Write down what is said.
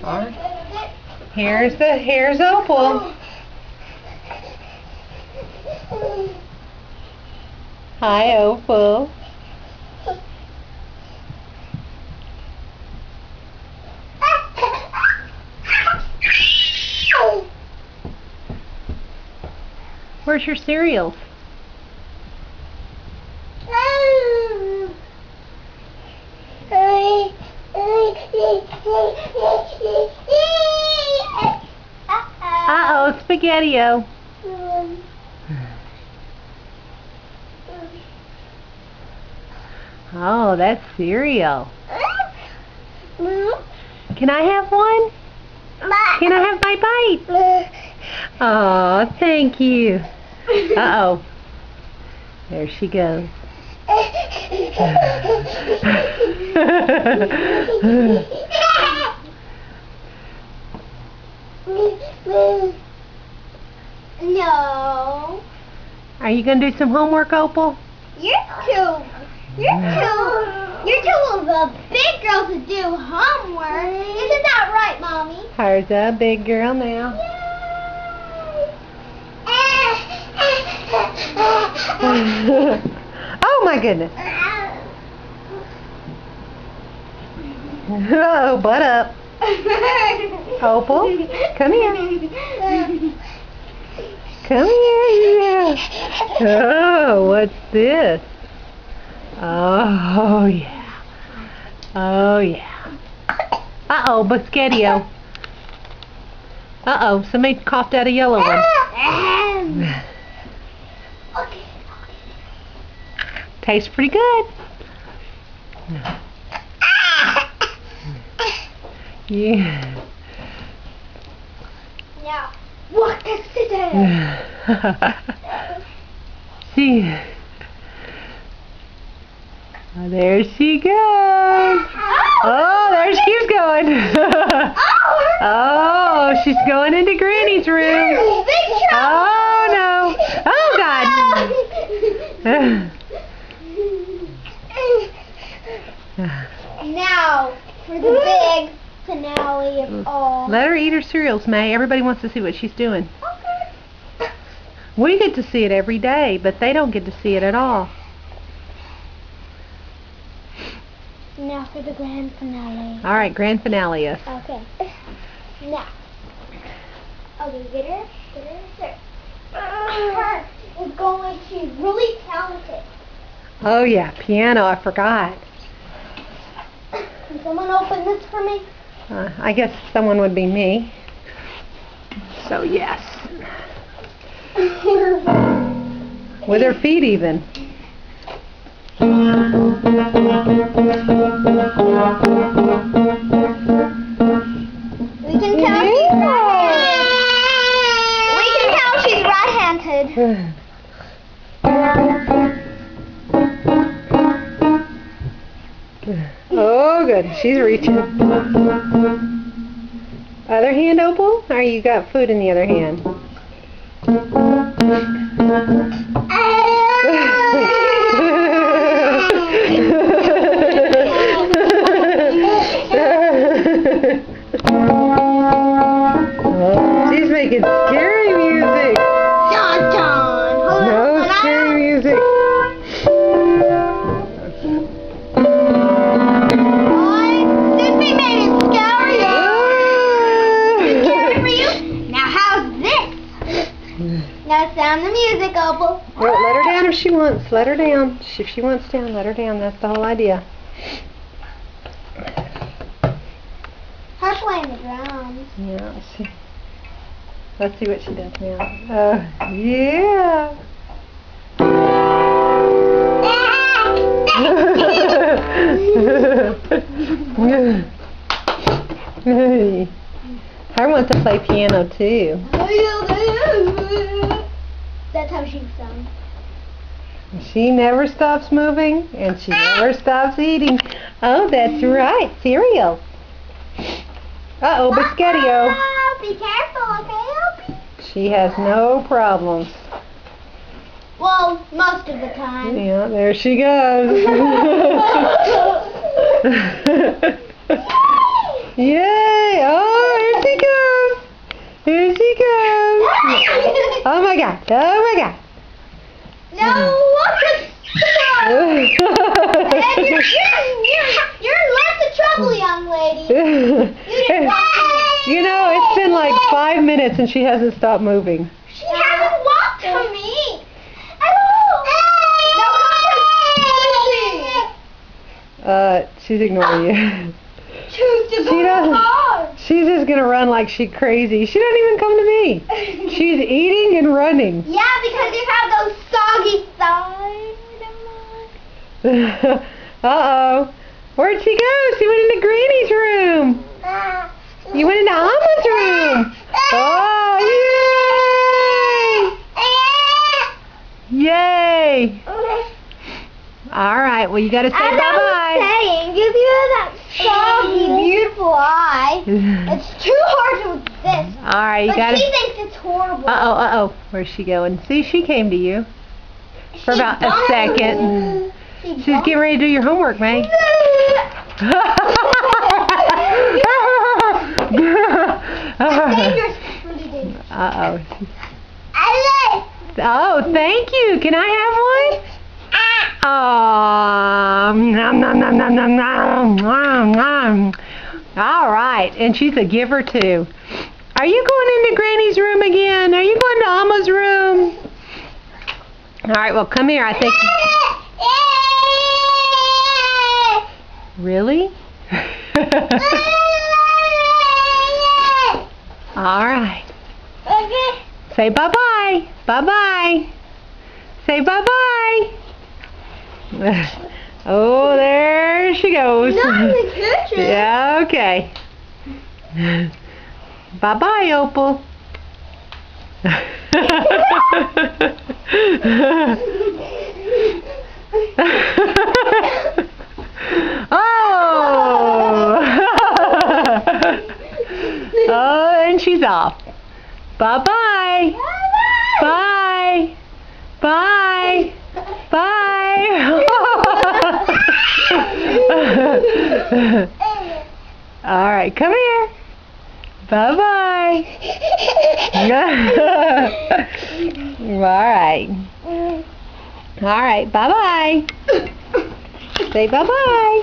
All right. Here's Opal. Hi, Opal. Where's your cereals? Uh-oh, Spaghetti-O. Oh, that's cereal. Can I have one? Can I have my bite? Oh, thank you. Uh-oh. There she goes. No. Are you going to do some homework, Opal? You're too of a big girl to do homework. Isn't that right, Mommy? Here's a big girl now. Oh my goodness. Oh, butt up. Opal, come here. Come here. Oh, what's this? Oh, yeah. Oh, yeah. Uh-oh, Biscotti-O. Uh-oh, somebody coughed out a yellow one. Tastes pretty good. Yeah. Now, what is today? See. Oh, there she goes. Oh, there she's going. Oh, she's going into Granny's room. Oh, no. Oh, God. Now, for the big finale of all. Let her eat her cereals, May. Everybody wants to see what she's doing. Okay. We get to see it every day, but they don't get to see it at all. Now for the grand finale. All right, grand finale. Yes. Okay. Now. Okay, get her. Her is going. She's really talented. Oh yeah, piano. I forgot. Can someone open this for me? I guess someone would be me. So yes. With her feet even. We can tell she's right-handed. Oh, good. She's reaching. Other hand, Opal? Or you got food in the other hand? She's making scary music. No scary music. Now sound the music, Opal. Well, let her down if she wants. Let her down. If she wants down, let her down. That's the whole idea. Her playing the drums. Yeah, let's see what she does now. Yeah. I want to play piano too. That's how she sounds. She never stops moving and she never stops eating. Oh, that's right. Cereal. Uh-oh, Biscotti-O. Be careful, okay? She has no problems. Well, most of the time. Yeah, there she goes. Yay! Oh! Oh my God. Oh my God. No, what the And you're in lots of trouble, young lady. You know, it's been like 5 minutes and she hasn't stopped moving. She hasn't walked to me. She's ignoring you. She's just gonna run like she's crazy. She doesn't even come to me. She's eating and running. Yeah, because you have those soggy thighs. Uh-oh. Where'd she go? She went into Granny's room. You went into Alma's room. Oh, yay! Yay! All right, well, you got to say bye-bye. As I was saying, give you that soggy, beautiful eye. It's too hard to resist. All right, you got to... She thinks it's horrible. Uh-oh. Where's she going? See, she came to you for about a second. She's getting ready to do your homework, May. Uh-oh. Oh, thank you. Can I have one? Oh, nom, nom, nom, nom, nom, nom, nom. All right, and she's a giver too. Are you going into Granny's room again? Are you going to Alma's room? All right, well, come here. I think. Really? All right. Say bye-bye. Bye-bye. Say bye-bye. Oh, there she goes. Not in the kitchen. Yeah, okay. Bye-bye, Opal. Oh! Oh, and she's off. Bye-bye. Bye. Bye. Bye. All right, come here. Bye-bye. All right. All right, bye-bye. Say bye-bye.